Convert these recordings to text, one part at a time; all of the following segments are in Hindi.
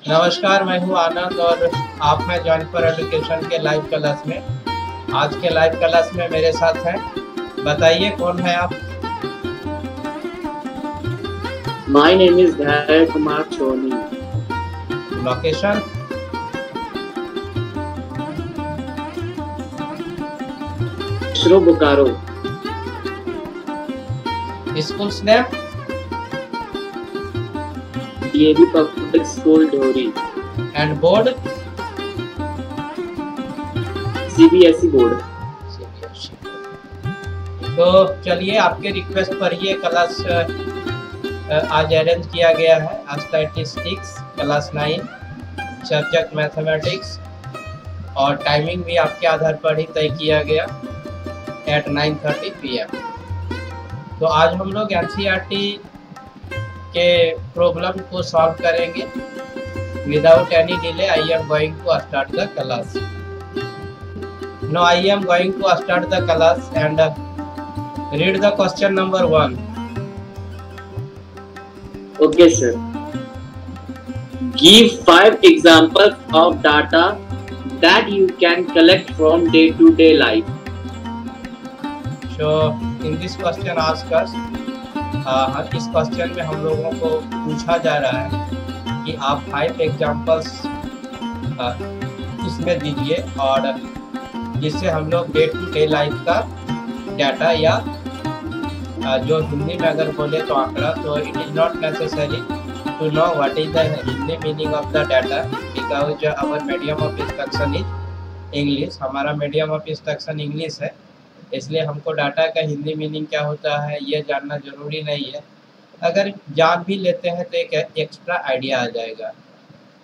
नमस्कार, मैं हूँ आनंद और आप हैं जॉइन फॉर एजुकेशन के लाइव क्लास में। आज के लाइव क्लास में मेरे साथ हैं। बताइए कौन है आप? My name is Dhaya Kumar Soni. Location? Shro Bokaro. School name? DAV Public School Dhori. And board? CBSE board. तो चलिए, आपके रिक्वेस्ट पर ये क्लास आज अरेंज किया गया है। स्टैटिस्टिक्स क्लास 9, सब्जेक्ट मैथमेटिक्स, और टाइमिंग भी आपके आधार पर ही तय किया गया एट 9:30 PM। तो आज हम लोग NCERT के प्रॉब्लम को सॉल्व करेंगे। Without any delay I am going to start the class. Now I am going to start the class and read the question number 1. Okay, sir. Give 5 examples of data that you can collect from day-to-day life. So in this question ask us, इस क्वेश्चन में हम लोगों को पूछा जा रहा है कि आप 5 एग्जाम्पल्स इसमें दीजिए, और जिससे हम लोग डे टू डे लाइफ का डाटा या जो हिंदी में अगर बोले तो आंकड़ा, तो it is not necessary to know what is the Hindi meaning of the data, because our medium of instruction is English. हमारा मीडियम ऑफ इंस्ट्रक्शन इंग्लिश है, इसलिए हमको डाटा का हिंदी मीनिंग क्या होता है ये जानना ज़रूरी नहीं है। अगर जान भी लेते हैं तो एक एक्स्ट्रा आइडिया आ जाएगा।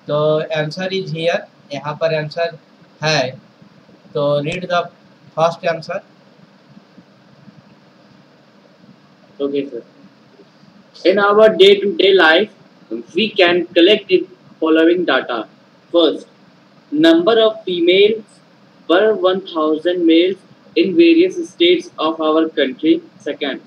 तो आंसर इज हियर, यहाँ पर आंसर है। तो read the first answer. Okay, sir. In our day-to-day life, we can collect the following data. First, number of females per 1,000 males in various states of our country. Second,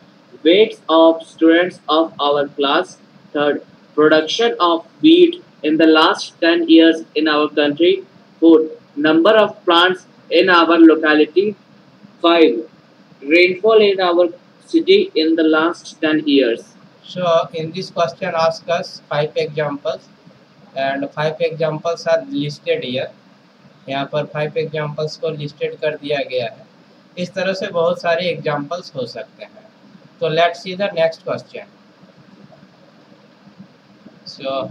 weights of students of our class. Third, production of wheat in the last 10 years in our country. Fourth, number of plants in our locality. 5, rainfall in our city in the last 10 years. So in this question ask us 5 examples and 5 examples are listed here. यहाँ पर 5 एग्जाम्पल्स को लिस्टेड कर दिया गया है। इस तरह से बहुत सारे एग्जाम्पल्स हो सकते हैं। तो let's see the next question. So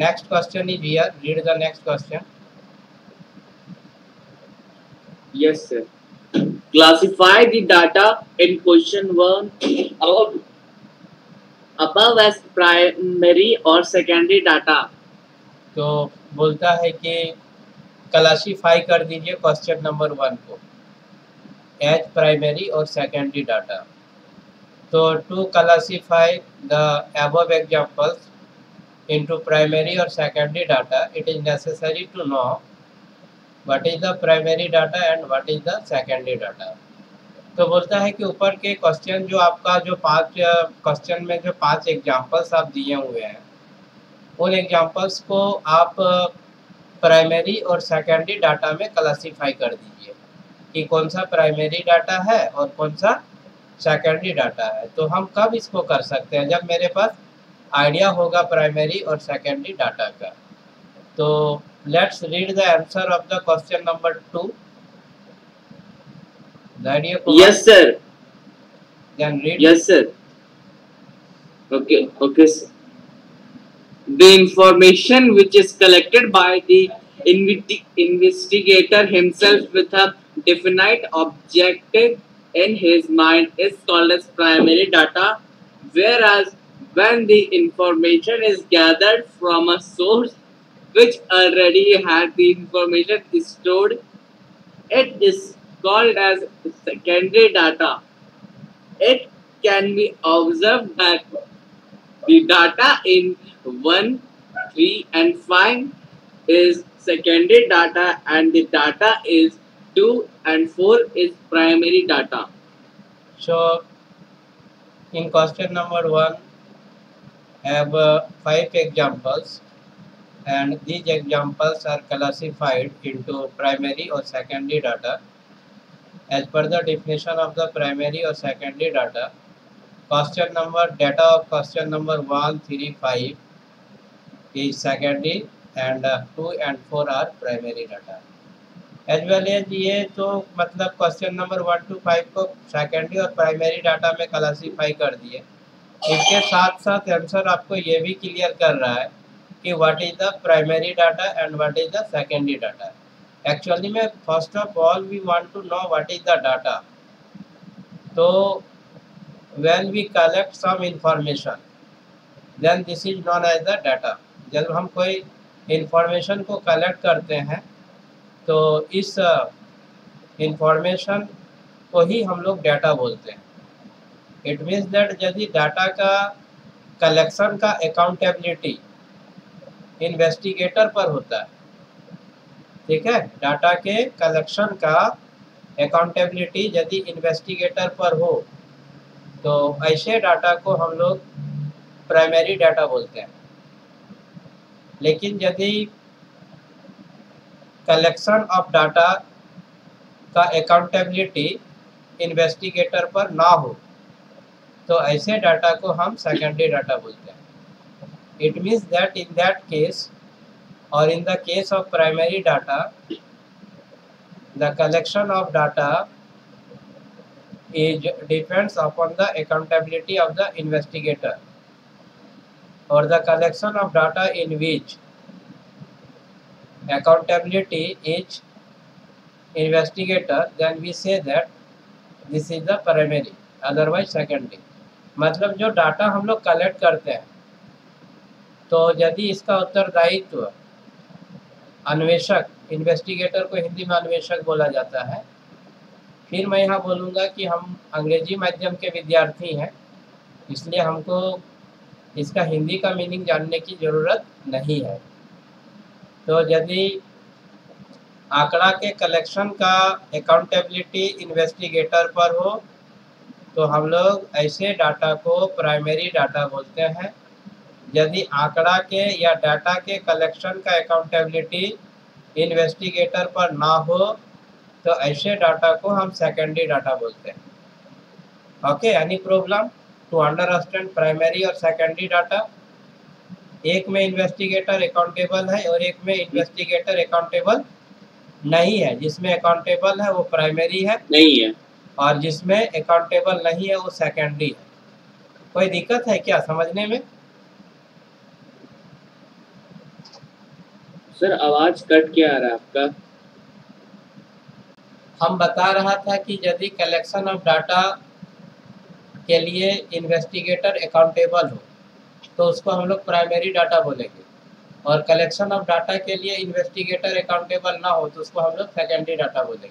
next question is here, read the next question. Yes, sir. Classify the data in question 1 above as primary or secondary data. तो बोलता है कि क्लासीफाई कर दीजिए क्वेश्चन नंबर 1 को एज प्राइमरी और सेकेंडरी डाटा। तो to classify the above examples into primary और secondary data, it is necessary to know what is the primary data and what is the secondary data. तो बोलता है कि ऊपर के क्वेश्चन जो आपका जो 5 क्वेश्चन में जो 5 एग्जांपल्स आप दिए हुए हैं, उन एग्जांपल्स को आप प्राइमरी और सेकेंडरी डाटा में क्लासीफाई कर दीजिए कि कौन सा प्राइमरी डाटा है और कौन सा सेकेंडरी डाटा है। तो हम कब इसको कर सकते हैं? जब मेरे पास आइडिया होगा प्राइमरी और सेकेंडरी डाटा का। तो let's read the answer of the question number 2। Yes, sir. Then read. Yes, sir. Okay, sir. The information which is collected by the investigator himself with a definite objective in his mind is called as primary data, whereas when the information is gathered from a source which already had the information stored, it is called as secondary data. It can be observed that the data in 1, 3 and 5 is secondary data and the data is 2 and 4 is primary data. So in question number 1 have 5 examples and these examples are classified into primary or secondary data. As per the definition of the primary or secondary data, question number data of question number 1, 3, 5 is secondary and 2 and 4 are primary data. As well as ये तो मतलब क्वेश्चन नंबर 1 to 5 को सेकेंडरी और प्राइमरी डाटा में क्लासीफाई कर दिए। इसके साथ साथ आंसर आपको ये भी क्लियर कर रहा है कि what is the primary data and what is the secondary data. Actually में first of all we want to know what is the data. तो when we collect some information then this is known as the data. जब हम कोई इंफॉर्मेशन को कलेक्ट करते हैं तो इस इंफॉर्मेशन को ही हम लोग डाटा बोलते हैं। इट मीन्स दैट यदि डाटा का कलेक्शन का अकाउंटेबिलिटी इन्वेस्टिगेटर पर होता है, ठीक है, डाटा के कलेक्शन का अकाउंटेबिलिटी यदि इन्वेस्टिगेटर पर हो तो ऐसे डाटा को हम लोग प्राइमरी डाटा बोलते हैं। लेकिन यदि कलेक्शन ऑफ डाटा का अकाउंटेबिलिटी इन्वेस्टिगेटर पर ना हो तो ऐसे डाटा को हम सेकेंडरी डाटा बोलते हैं। It means that in that case और in the case of primary data the collection of data is depends upon the accountability of the investigator or the collection of data in which accountability is investigator, then we say that this is the primary, otherwise secondary। मतलब जो डाटा हम लोग कलेक्ट करते हैं तो यदि इसका उत्तरदायित्व अन्वेषक, इन्वेस्टिगेटर को हिंदी में अन्वेषक बोला जाता है। फिर मैं यहाँ बोलूँगा कि हम अंग्रेजी माध्यम के विद्यार्थी हैं, इसलिए हमको इसका हिंदी का मीनिंग जानने की ज़रूरत नहीं है। तो यदि आंकड़ा के कलेक्शन का अकाउंटेबिलिटी इन्वेस्टिगेटर पर हो तो हम लोग ऐसे डाटा को प्राइमरी डाटा बोलते हैं। यदि आंकड़ा के या डाटा के कलेक्शन का अकाउंटेबिलिटी इन्वेस्टिगेटर पर ना हो तो ऐसे डाटा को हम सेकेंडरी डाटा बोलते हैं। Okay, any problem to understand primary और सेकेंडरी डाटा? एक में इन्वेस्टिगेटर अकाउंटेबल है और एक में इन्वेस्टिगेटर अकाउंटेबल नहीं है। जिसमें अकाउंटेबल है वो प्राइमरी है नहीं है, और जिसमें अकाउंटेबल नहीं है वो सेकेंडरी है। कोई दिक्कत है क्या समझने में? सर आवाज कट क्या आ रहा है आपका? हम बता रहा था कि यदि कलेक्शन ऑफ डाटा के लिए इन्वेस्टिगेटर अकाउंटेबल हो तो उसको हम लोग प्राइमरी डाटा बोलेंगे, और कलेक्शन ऑफ डाटा के लिए इन्वेस्टिगेटर अकाउंटेबल ना हो तो उसको हम लोग सेकेंडरी डाटा बोलेंगे।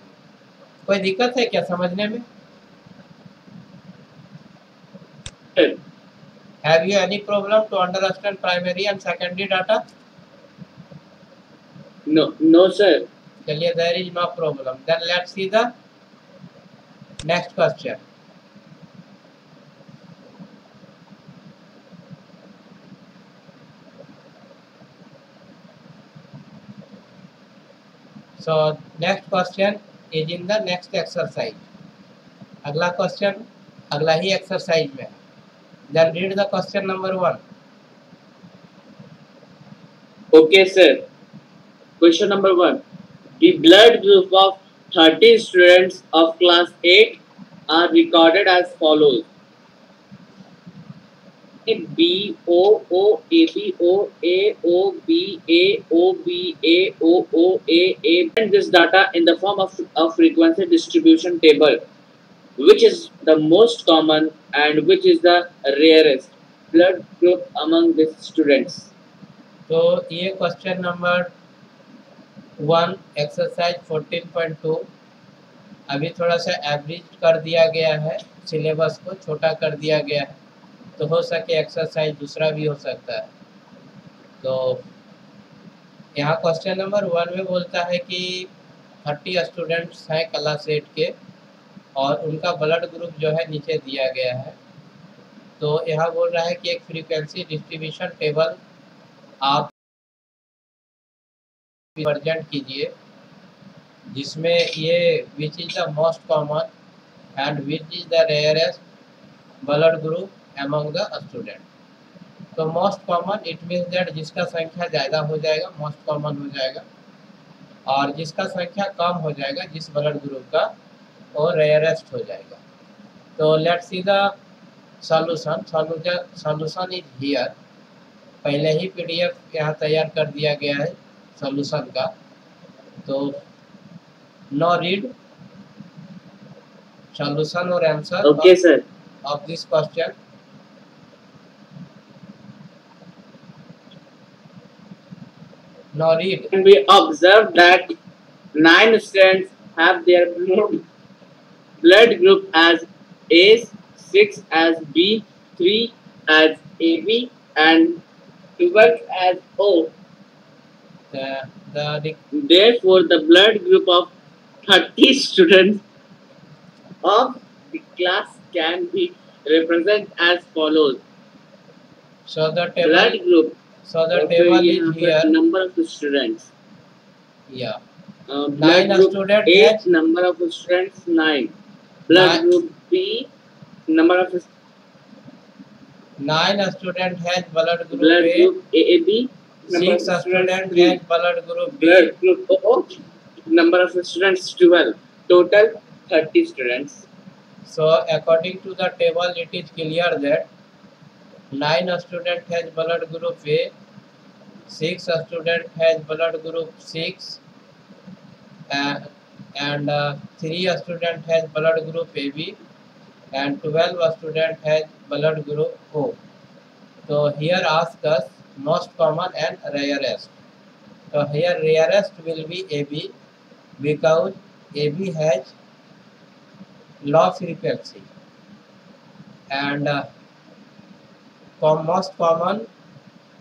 कोई दिक्कत है क्या समझने में? Have you any problem to understand primary and secondary data? No sir. चलिए, there is no problem. Then let's see the next question. So next question is in the next exercise। अगला क्वेश्चन अगला ही एक्सरसाइज में है। Then read the question number 1। Okay sir, question number 1, the blood group of 30 students of class 8 are recorded as follows: B O O A B O A O B A O B A O O A A. And this data in the form of frequency distribution table. Which is the most common and which is the rarest blood group among the students? तो ये क्वेश्चन नंबर 1 एक्सरसाइज 14.2 अभी थोड़ा सा एवरेज कर दिया गया है, सिलेबस को छोटा कर दिया गया है, तो हो सके एक्सरसाइज दूसरा भी हो सकता है। तो यहाँ क्वेश्चन नंबर 1 में बोलता है कि 30 स्टूडेंट्स हैं क्लास 8 के और उनका ब्लड ग्रुप जो है नीचे दिया गया है। तो यहाँ बोल रहा है कि एक फ्रीक्वेंसी डिस्ट्रीब्यूशन टेबल आप रिप्रेजेंट कीजिए जिसमें ये which is the most common and which is the rarest blood group among the student. तो most common it means that जिसका संख्या ज़्यादा हो जाएगा मोस्ट कॉमन हो जाएगा, और जिसका संख्या कम हो जाएगा जिस ब्लड ग्रुप का वो रेयरेस्ट हो जाएगा। तो let's see the solution. Solution is here. पहले ही पीडीएफ यहाँ तैयार कर दिया गया है सॉल्यूशन का। तो नो रीड सॉल्यूशन और answer Okay, sir. of this question. Now read. Can we observe that 9 students have their blood group as A, 6 as B, 3 as AB, and 12 as O. Therefore, the blood group of 30 students of the class can be represented as follows. So the table. Blood group. So the table is here. Number of students. Yeah. Blood 9 group students. A, number of students 9. Blood group B, number of 9 students has blood group blood A. Group AB. 6 students has blood group B. Blood group O. Number of students 12. Total 30 students. So according to the table, it is clear that 9 students has blood group A, 6 students has blood group 6, and 3 students has blood group AB, and 12 students has blood group O. So here ask us most common and rarest. So here rarest will be AB because AB has low frequency, and most common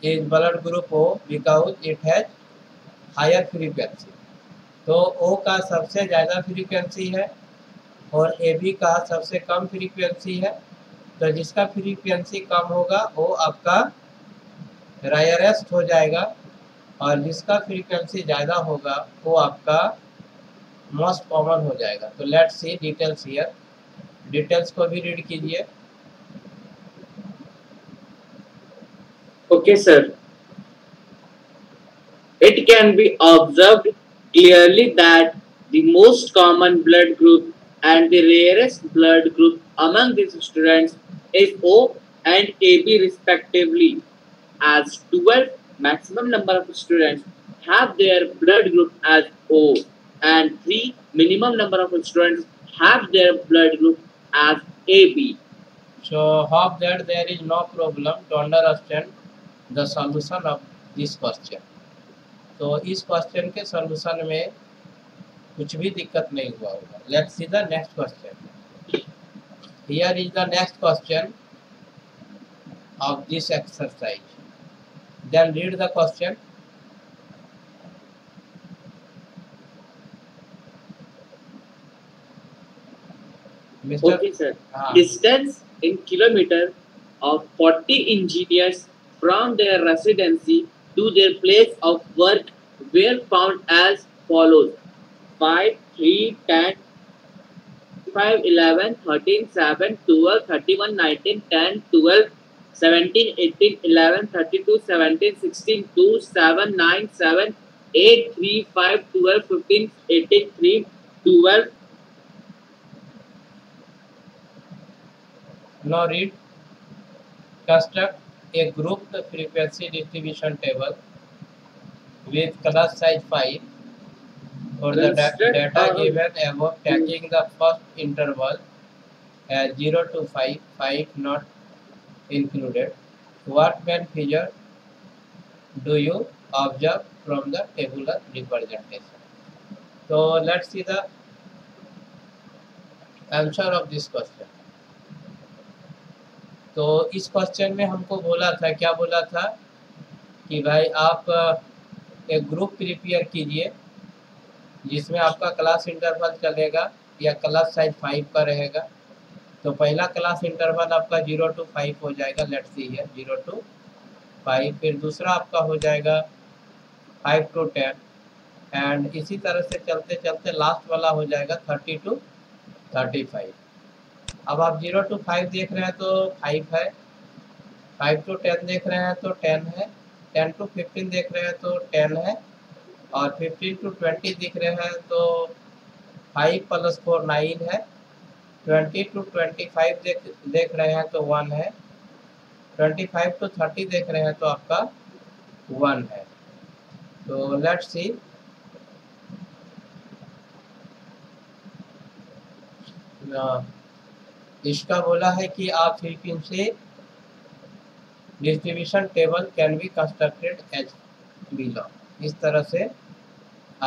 is blood group O because it has higher frequency. तो O का सबसे ज़्यादा फ्रीक्वेंसी है और AB का सबसे कम फ्रीक्वेंसी है। तो जिसका फ्रीक्वेंसी कम होगा वो आपका रेयरेस्ट हो जाएगा, और जिसका फ्रीक्वेंसी ज़्यादा होगा वो आपका मोस्ट कॉमन हो जाएगा। तो let's C details here. Details को भी रीड कीजिए। Okay, sir. It can be observed clearly that the most common blood group and the rarest blood group among these students is O and AB respectively, as 12 maximum number of students have their blood group as O, and 3 minimum number of students have their blood group as AB. So hope that there is no problem to understand the solution of this question. तो इस क्वेश्चन के सॉल्यूशन में कुछ भी दिक्कत नहीं हुआ होगा। Let's see the next question. Here is the next question of this exercise. Then read the question. Mr. Okay, sir. Distance in kilometer of 40 engineers from their residency to their place of work were found as follows: 5, 3, 10, 5, 11, 13, 7, 12, 31, 19, 10, 12, 17, 18, 11, 32, 17, 16, 2, 7, 9, 7, 8, 3, 5, 12, 15, 18, 3, 12. Now read. Construct a grouped frequency distribution table with class size 5 for the data given above, taking the first interval as 0 to 5, 5 not included. What main feature do you observe from the tabular representation? So let's see the answer of this question. तो इस क्वेश्चन में हमको बोला था, क्या बोला था कि भाई आप एक ग्रुप प्रिपेयर कीजिए जिसमें आपका क्लास इंटरवल चलेगा या क्लास साइज 5 का रहेगा। तो पहला क्लास इंटरवल आपका 0 to 5 हो जाएगा। लेट्स सी है 0 to 5। फिर दूसरा आपका हो जाएगा 5 to 10, एंड इसी तरह से चलते चलते लास्ट वाला हो जाएगा 30 to 35। अब आप 0 to 5 देख रहे हैं तो 5 है, 5 to 10 देख रहे हैं तो 10 है, 10 to 15 देख रहे हैं तो 10 है, और 15 to 20 दिख रहे हैं तो 5 + 4 9 है, 20 to 25 देख रहे हैं तो 1 है, 25 to 30 देख रहे हैं तो आपका 1 है। तो लेट्स सी, इसका बोला है कि आप frequency distribution table can be constructed as below. इस तरह से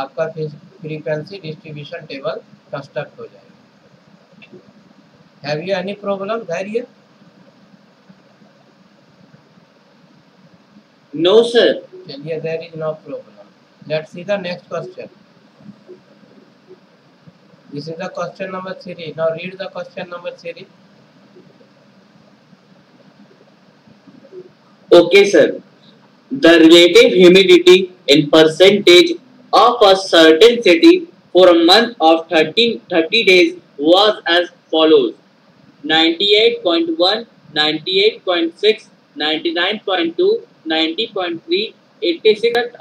आपका फ्रीक्वेंसी डिस्ट्रीब्यूशन टेबल कंस्ट्रक्ट हो जाएगा। Have you any problem Dhairya? No sir. चलिए, there is no problem. Let's see the next question. This is the question number 3. Now read the question number 3. Okay, sir. The relative humidity in percentage of a certain city for a month of 30 days was as follows: 98.1, 98.6, 99.2, 90.3, 86.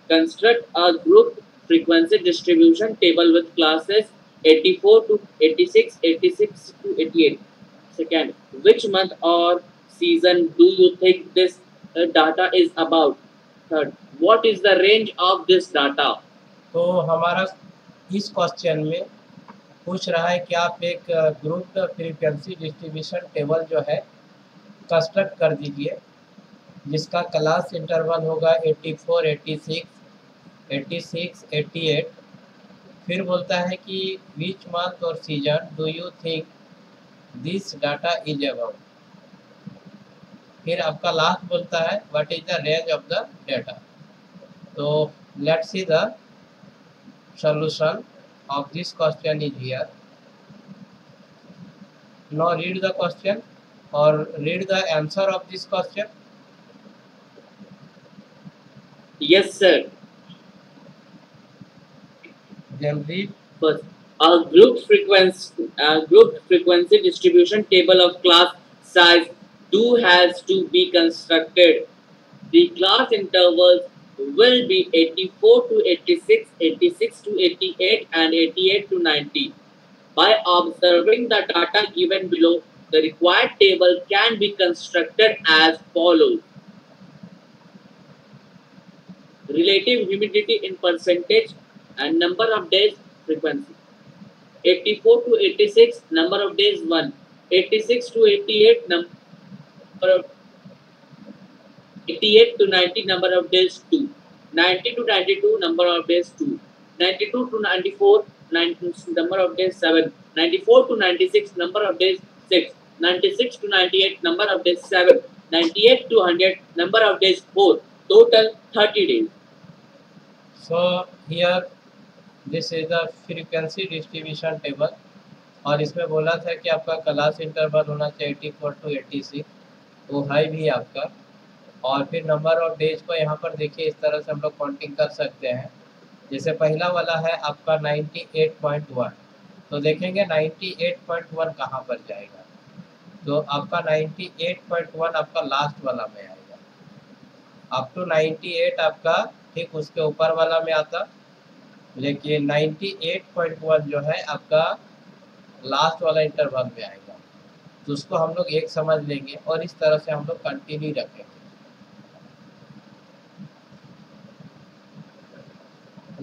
Construct a group frequency distribution table with classes 84 to 86, 86 to 88. Second, which month or season do you think this data is about? Third, what is the range of this data? तो हमारा इस क्वेश्चन में पूछ रहा है कि आप एक ग्रुप फ्रीक्वेंसी डिस्ट्रीब्यूशन टेबल जो है कंस्ट्रक्ट कर दीजिए, जिसका क्लास इंटरवल होगा 84, 86, 86, 88। फिर बोलता है कि विच मंथ और season do you think this data is about. फिर आपका लास्ट बोलता है what is the range of the data. तो let's see the solution of this question is here. Now read the question और read the answer of this question. Yes, sir. Then read. First, a group frequency distribution table of class size 2 has to be constructed. The class intervals will be 84 to 86, 86 to 88, and 88 to 90. By observing the data given below, the required table can be constructed as follows: relative humidity in percentage and number of days frequency. 84 to 86, number of days 1. 86 to 88, number of 88 to 90, number of days 2. 90 to 92, number of days 2. 92 to 94, number of days 7. 94 to 96, number of days 6. 96 to 98, number of days 7. 98 to 100, number of days 4. Total 30 days. So here this is the frequency distribution table, और इसमें बोला था कि आपका क्लास इंटरवल होना चाहिए 84 to 86, वो है भी आपका। और फिर नंबर ऑफ डेज को यहाँ पर देखिए, इस तरह से हम लोग काउंटिंग कर सकते हैं। जैसे पहला वाला है आपका 98.1, तो देखेंगे 98.1 कहाँ पर जाएगा, तो आपका 98.1 आपका लास्ट वाला में आएगा। अप टू 98 आपका ठीक उसके ऊपर वाला में आता, लेकिन 98.1 जो है आपका लास्ट वाला इंटरवल में आएगा। तो उसको हम लोग एक समझ लेंगे और इस तरह से हम लोग कंटिन्यू रखेंगे।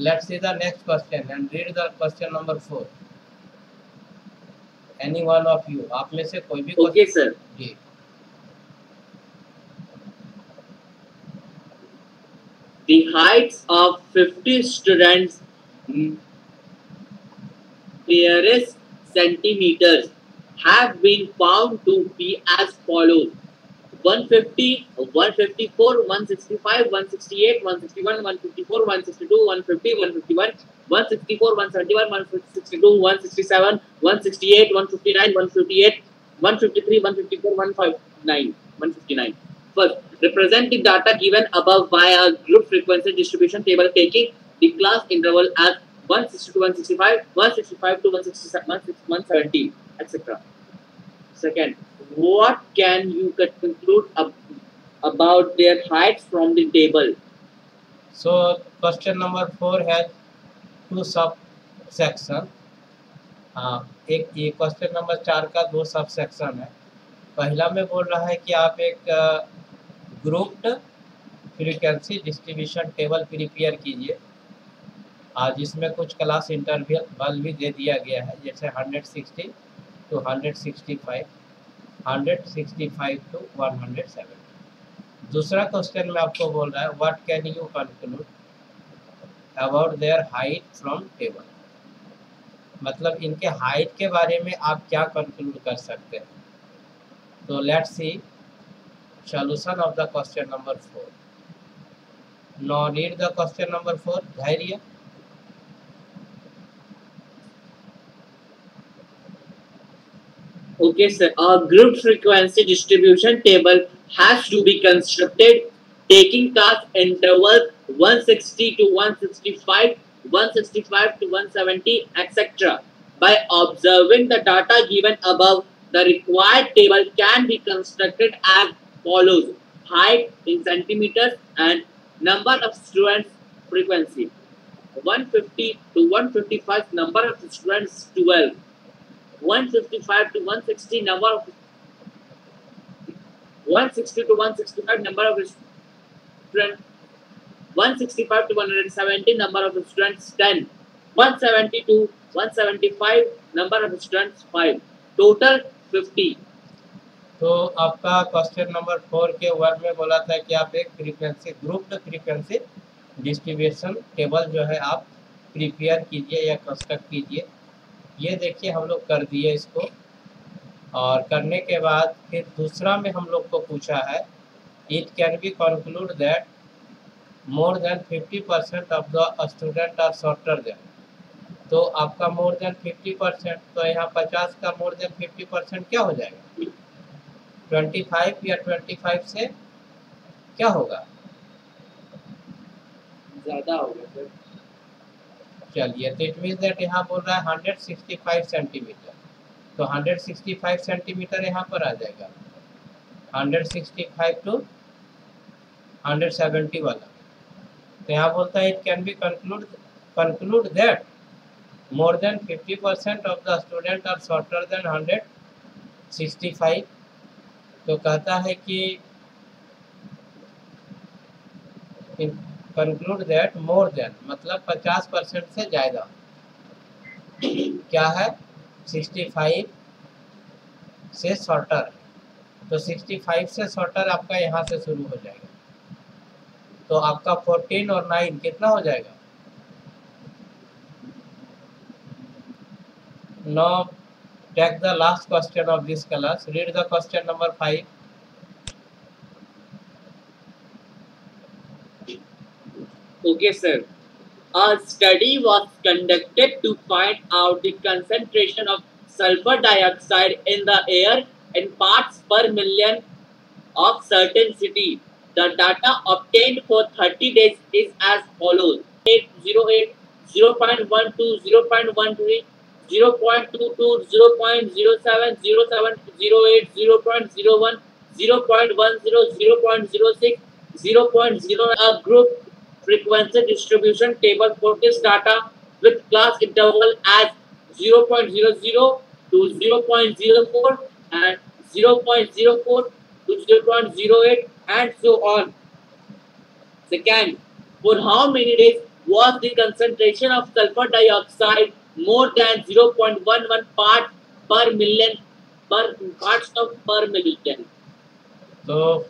Let's see the next question and read the question number 4. Any one of you, आप में से कोई भी Okay, sir. Ji. The heights of 50 students nearest centimeters have been found to be as follows: 150, 154, 165, 168, 161, 154, 162, 150, 151, 164, 171, 162, 167, 168, 159, 158, 153, 154, 159, 159. First, represent the data given above by a group frequency distribution table taking the class interval as 160 to 165, 165 to 170, etc. Second, what can you conclude about their heights from the table? So question number 4 has two subsection. एक ये क्वेश्चन नंबर 4 का दो सब सेक्शन है। पहला में बोल रहा है कि आप एक grouped frequency distribution table prepare कीजिए, जिसमें कुछ क्लास इंटरवल भी दे दिया गया है, जैसे 160 to 165, 165 to 170। दूसरा क्वेश्चन में आपको बोल रहा है what can you conclude about their height from table, मतलब इनके हाइट के बारे में आप क्या कंक्लूड कर सकते हैं। तो let's C solution of the question number 4। Now read the question number 4। धैर्य। Okay, sir. A group frequency distribution table has to be constructed taking class intervals 160 to 165, 165 to 170, etc. By observing the data given above, the required table can be constructed as follows: height in centimeters and number of students frequency. 150 to 155 number of students 12. 155 to 160 number of 160 to 165 number of students 165 to 170 number of students 10, 170 to 175 number of students 5, total 50। तो आपका क्वेश्चन नंबर 4 के वर्ड में बोला था कि आप एक frequency grouped frequency distribution table जो है आप प्रिपेयर कीजिए या कंस्ट्रक्ट कीजिए। ये देखिए हम लोग कर दिए इसको, और करने के बाद फिर दूसरा में हम लोग को पूछा है it can be conclude that more than 50% of the student are shorter than. तो आपका मोर देन 50%, तो यहाँ 50 का मोर देन 50% क्या हो जाएगा? 25 या 25 से क्या होगा? ज़्यादा होगा सर। चलिए, तो इट मीन दैट यहाँ बोल रहा है 165 सेंटीमीटर, तो 165 सेंटीमीटर यहाँ पर आ जाएगा। 165 टू 170 वाला, तो यहाँ बोलता है it can be conclude that more than 50% of the student are shorter than 165। तो कहता है कि कंक्लूड दैट मोर देन मतलब 50% से ज़्यादा क्या है? 65 से शॉर्टर। तो 65 से शॉर्टर आपका यहाँ से शुरू हो जाएगा, तो आपका 14 और 9 कितना हो जाएगा? Now take the last question of this class. Read the question number 5. Okay, sir. A study was conducted to find out the concentration of sulfur dioxide in the air in parts per million of certain city. The data obtained for 30 days is as follows: 808, 0.12, 0.13, 0.22, 0.07, 07, 08, 0.01, 0.10, 0.06, 0.0. A group frequency distribution table for this data with class interval as 0.00 to 0.04 and 0.04 to 0.08 and so on. Second, for how many days was the concentration of sulfur dioxide more than 0.11 part per million per parts of per million? So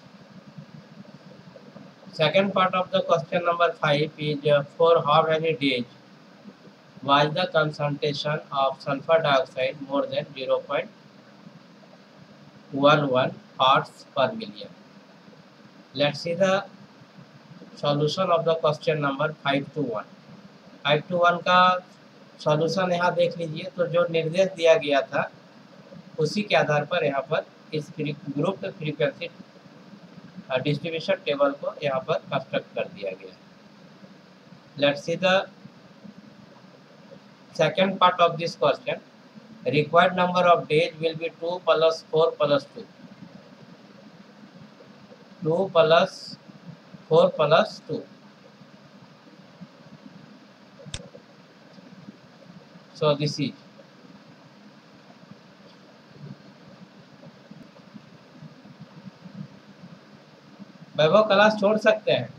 second part of the question number 5 is for how many days was the concentration of sulfur dioxide more than 0.11 parts per million. Let's see the solution of the question number 5 to 1. 5 to 1 का सॉल्यूशन यहाँ देख लीजिए। तो जो निर्देश दिया गया था उसी के आधार पर यहाँ पर इस ग्रुप फ्रीक्वेंसी डिस्ट्रीब्यूशन टेबल को यहाँ पर कंस्ट्रक्ट कर दिया गया। Let's see the second part of this question. Required number of days will be 2 plus 4 plus 2. 2 plus 4 plus 2. So this is Vaibhav class छोड़ सकते हैं.